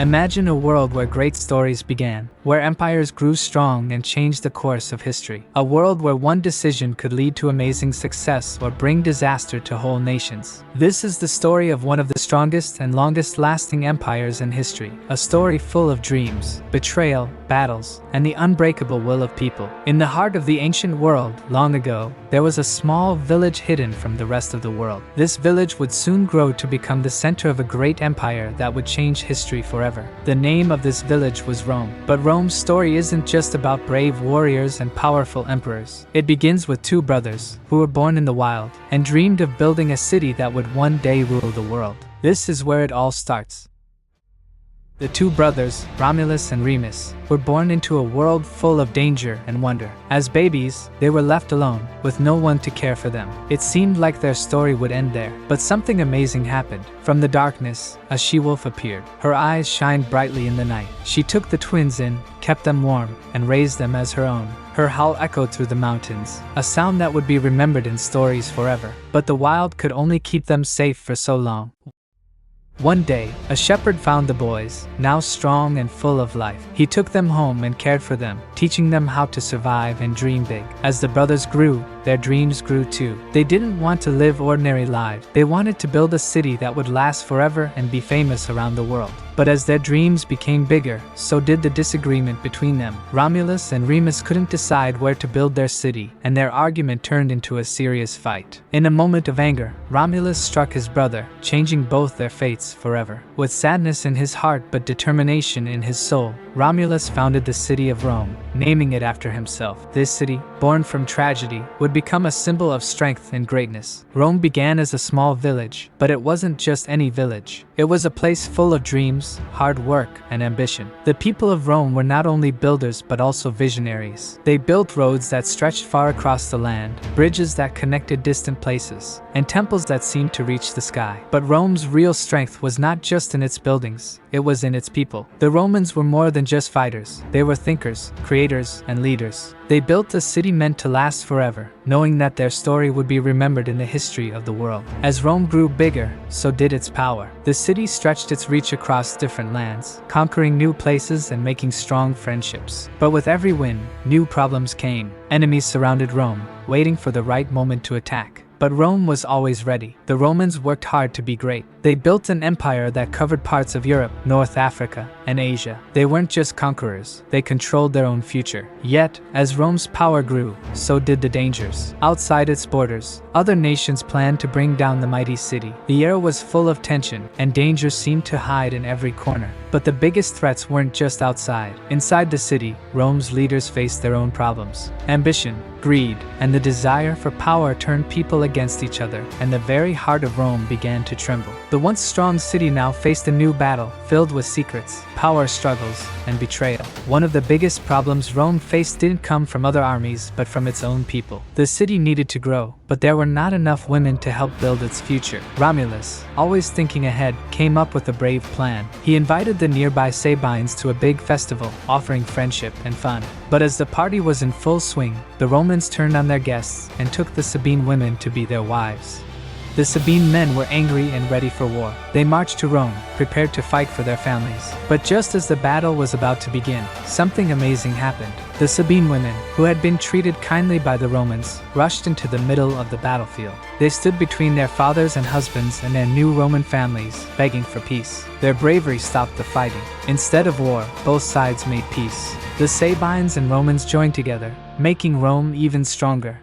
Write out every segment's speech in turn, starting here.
Imagine a world where great stories began, where empires grew strong and changed the course of history. A world where one decision could lead to amazing success or bring disaster to whole nations. This is the story of one of the strongest and longest-lasting empires in history. A story full of dreams, betrayal, battles, and the unbreakable will of people. In the heart of the ancient world, long ago, there was a small village hidden from the rest of the world. This village would soon grow to become the center of a great empire that would change history forever. The name of this village was Rome. But Rome's story isn't just about brave warriors and powerful emperors. It begins with two brothers who were born in the wild and dreamed of building a city that would one day rule the world. This is where it all starts. The two brothers, Romulus and Remus, were born into a world full of danger and wonder. As babies, they were left alone, with no one to care for them. It seemed like their story would end there, but something amazing happened. From the darkness, a she-wolf appeared. Her eyes shined brightly in the night. She took the twins in, kept them warm, and raised them as her own. Her howl echoed through the mountains, a sound that would be remembered in stories forever. But the wild could only keep them safe for so long. One day, a shepherd found the boys, now strong and full of life. He took them home and cared for them, teaching them how to survive and dream big. As the brothers grew, their dreams grew too. They didn't want to live ordinary lives. They wanted to build a city that would last forever and be famous around the world. But as their dreams became bigger, so did the disagreement between them. Romulus and Remus couldn't decide where to build their city, and their argument turned into a serious fight. In a moment of anger, Romulus struck his brother, changing both their fates forever. With sadness in his heart but determination in his soul, Romulus founded the city of Rome, naming it after himself. This city, born from tragedy, would become a symbol of strength and greatness. Rome began as a small village, but it wasn't just any village. It was a place full of dreams, hard work, and ambition. The people of Rome were not only builders but also visionaries. They built roads that stretched far across the land, bridges that connected distant places, and temples that seemed to reach the sky. But Rome's real strength was not just in its buildings, it was in its people. The Romans were more than just fighters. They were thinkers, creators, and leaders. They built a city meant to last forever, knowing that their story would be remembered in the history of the world. As Rome grew bigger, so did its power. The city stretched its reach across different lands, conquering new places and making strong friendships. But with every win, new problems came. Enemies surrounded Rome, waiting for the right moment to attack. But Rome was always ready. The Romans worked hard to be great. They built an empire that covered parts of Europe, North Africa, and Asia. They weren't just conquerors, they controlled their own future. Yet, as Rome's power grew, so did the dangers. Outside its borders, other nations planned to bring down the mighty city. The air was full of tension, and danger seemed to hide in every corner. But the biggest threats weren't just outside. Inside the city, Rome's leaders faced their own problems. Ambition, greed, and the desire for power turned people against each other, and the very heart of Rome began to tremble. The once strong city now faced a new battle, filled with secrets, power struggles, and betrayal. One of the biggest problems Rome faced didn't come from other armies, but from its own people. The city needed to grow, but there were not enough women to help build its future. Romulus, always thinking ahead, came up with a brave plan. He invited the nearby Sabines to a big festival, offering friendship and fun. But as the party was in full swing, the Romans turned on their guests and took the Sabine women to be their wives. The Sabine men were angry and ready for war. They marched to Rome, prepared to fight for their families. But just as the battle was about to begin, something amazing happened. The Sabine women, who had been treated kindly by the Romans, rushed into the middle of the battlefield. They stood between their fathers and husbands and their new Roman families, begging for peace. Their bravery stopped the fighting. Instead of war, both sides made peace. The Sabines and Romans joined together, making Rome even stronger.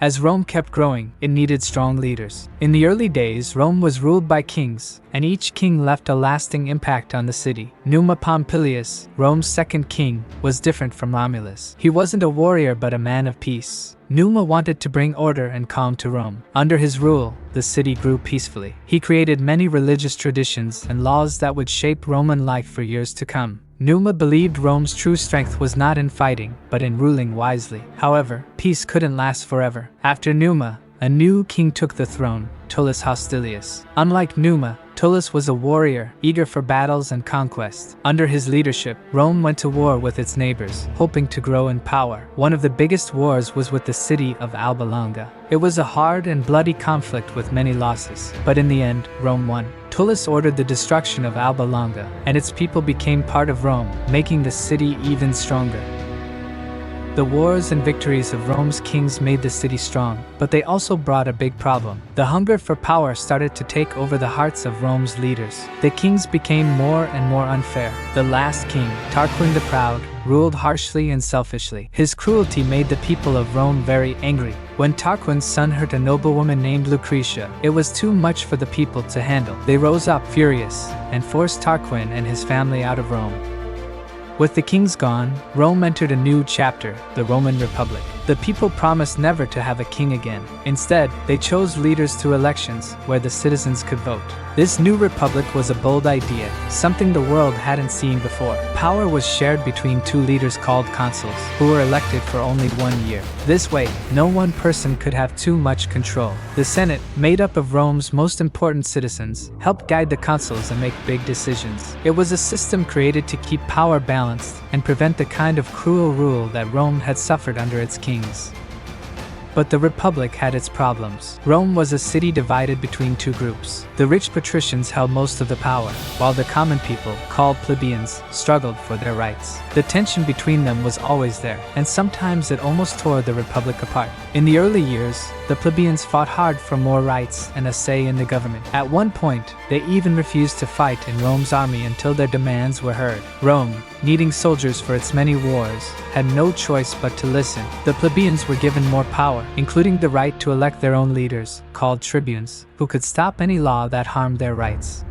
As Rome kept growing, it needed strong leaders. In the early days, Rome was ruled by kings, and each king left a lasting impact on the city. Numa Pompilius, Rome's second king, was different from Romulus. He wasn't a warrior but a man of peace. Numa wanted to bring order and calm to Rome. Under his rule, the city grew peacefully. He created many religious traditions and laws that would shape Roman life for years to come. Numa believed Rome's true strength was not in fighting, but in ruling wisely. However, peace couldn't last forever. After Numa, a new king took the throne, Tullus Hostilius. Unlike Numa, Tullus was a warrior, eager for battles and conquest. Under his leadership, Rome went to war with its neighbors, hoping to grow in power. One of the biggest wars was with the city of Alba Longa. It was a hard and bloody conflict with many losses, but in the end, Rome won. Tullus ordered the destruction of Alba Longa, and its people became part of Rome, making the city even stronger. The wars and victories of Rome's kings made the city strong, but they also brought a big problem. The hunger for power started to take over the hearts of Rome's leaders. The kings became more and more unfair. The last king, Tarquin the Proud, ruled harshly and selfishly. His cruelty made the people of Rome very angry. When Tarquin's son hurt a noblewoman named Lucretia, it was too much for the people to handle. They rose up furious and forced Tarquin and his family out of Rome. With the kings gone, Rome entered a new chapter, the Roman Republic. The people promised never to have a king again. Instead, they chose leaders through elections, where the citizens could vote. This new republic was a bold idea, something the world hadn't seen before. Power was shared between two leaders called consuls, who were elected for only 1 year. This way, no one person could have too much control. The Senate, made up of Rome's most important citizens, helped guide the consuls and make big decisions. It was a system created to keep power balanced and prevent the kind of cruel rule that Rome had suffered under its kings. But the Republic had its problems. Rome was a city divided between two groups. The rich patricians held most of the power, while the common people, called plebeians, struggled for their rights. The tension between them was always there, and sometimes it almost tore the Republic apart. In the early years, the plebeians fought hard for more rights and a say in the government. At one point, they even refused to fight in Rome's army until their demands were heard. Rome, needing soldiers for its many wars, had no choice but to listen. The plebeians were given more power, including the right to elect their own leaders, called tribunes, who could stop any law that harmed their rights.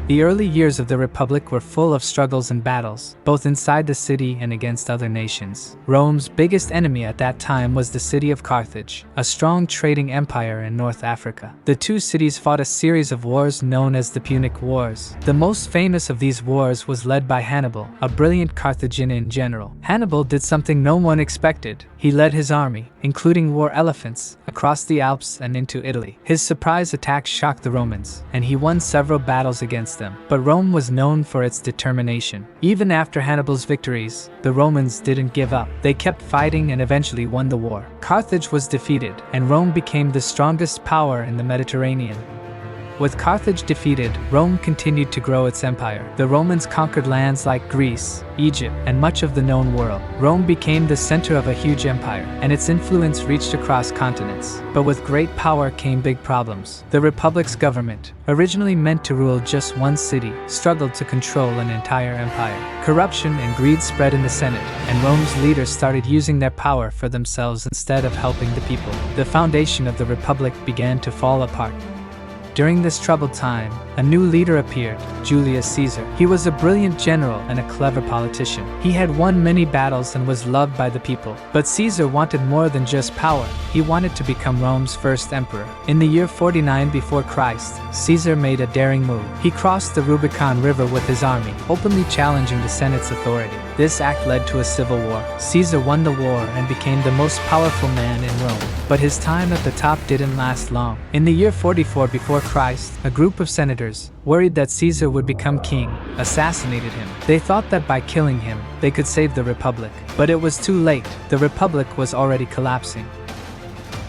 The early years of the Republic were full of struggles and battles, both inside the city and against other nations. Rome's biggest enemy at that time was the city of Carthage, a strong trading empire in North Africa. The two cities fought a series of wars known as the Punic Wars. The most famous of these wars was led by Hannibal, a brilliant Carthaginian general. Hannibal did something no one expected. He led his army, including war elephants, across the Alps and into Italy. His surprise attack shocked the Romans, and he won several battles against them. But Rome was known for its determination. Even after Hannibal's victories, the Romans didn't give up. They kept fighting and eventually won the war. Carthage was defeated, and Rome became the strongest power in the Mediterranean. With Carthage defeated, Rome continued to grow its empire. The Romans conquered lands like Greece, Egypt, and much of the known world. Rome became the center of a huge empire, and its influence reached across continents. But with great power came big problems. The Republic's government, originally meant to rule just one city, struggled to control an entire empire. Corruption and greed spread in the Senate, and Rome's leaders started using their power for themselves instead of helping the people. The foundation of the Republic began to fall apart. During this troubled time, a new leader appeared, Julius Caesar. He was a brilliant general and a clever politician. He had won many battles and was loved by the people. But Caesar wanted more than just power. He wanted to become Rome's first emperor. In the year 49 before Christ, Caesar made a daring move. He crossed the Rubicon River with his army, openly challenging the Senate's authority. This act led to a civil war. Caesar won the war and became the most powerful man in Rome. But his time at the top didn't last long. In the year 44 before Christ, a group of senators, worried that Caesar would become king, assassinated him. They thought that by killing him, they could save the Republic. But it was too late. The Republic was already collapsing.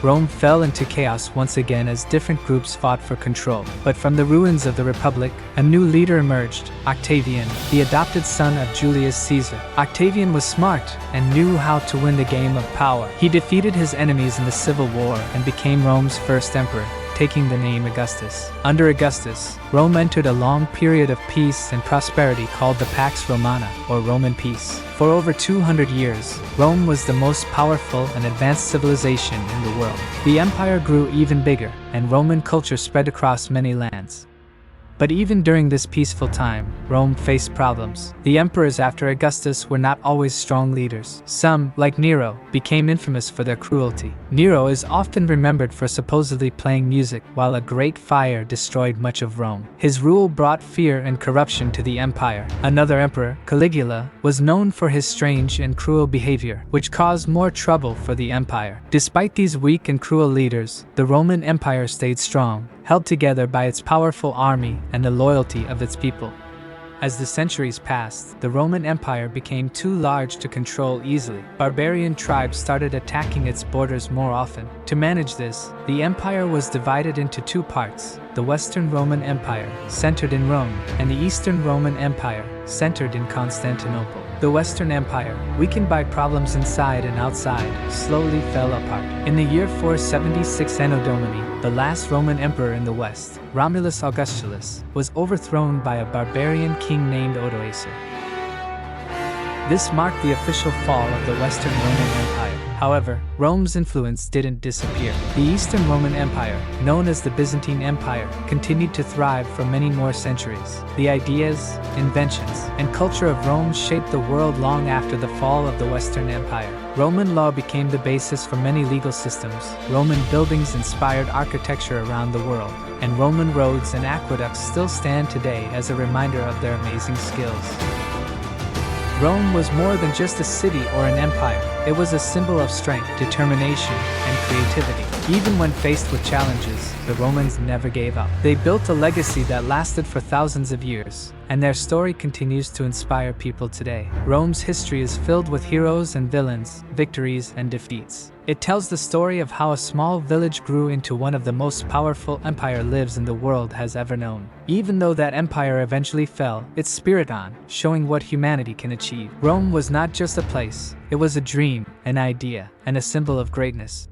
Rome fell into chaos once again as different groups fought for control. But from the ruins of the Republic, a new leader emerged, Octavian, the adopted son of Julius Caesar. Octavian was smart and knew how to win the game of power. He defeated his enemies in the Civil War and became Rome's first emperor, taking the name Augustus. Under Augustus, Rome entered a long period of peace and prosperity called the Pax Romana, or Roman peace. For over 200 years, Rome was the most powerful and advanced civilization in the world. The empire grew even bigger, and Roman culture spread across many lands. But even during this peaceful time, Rome faced problems. The emperors after Augustus were not always strong leaders. Some, like Nero, became infamous for their cruelty. Nero is often remembered for supposedly playing music while a great fire destroyed much of Rome. His rule brought fear and corruption to the empire. Another emperor, Caligula, was known for his strange and cruel behavior, which caused more trouble for the empire. Despite these weak and cruel leaders, the Roman Empire stayed strong, held together by its powerful army and the loyalty of its people. As the centuries passed, the Roman Empire became too large to control easily. Barbarian tribes started attacking its borders more often. To manage this, the empire was divided into two parts: the Western Roman Empire, centered in Rome, and the Eastern Roman Empire, centered in Constantinople. The Western Empire, weakened by problems inside and outside, slowly fell apart. In the year 476 Anno Domini, the last Roman emperor in the West, Romulus Augustulus, was overthrown by a barbarian king named Odoacer. This marked the official fall of the Western Roman Empire. However, Rome's influence didn't disappear. The Eastern Roman Empire, known as the Byzantine Empire, continued to thrive for many more centuries. The ideas, inventions, and culture of Rome shaped the world long after the fall of the Western Empire. Roman law became the basis for many legal systems. Roman buildings inspired architecture around the world, and Roman roads and aqueducts still stand today as a reminder of their amazing skills. Rome was more than just a city or an empire. It was a symbol of strength, determination, and creativity. Even when faced with challenges, the Romans never gave up. They built a legacy that lasted for thousands of years, and their story continues to inspire people today. Rome's history is filled with heroes and villains, victories and defeats. It tells the story of how a small village grew into one of the most powerful empires the world has ever known. Even though that empire eventually fell, its spirit on, showing what humanity can achieve. Rome was not just a place, it was a dream, an idea, and a symbol of greatness.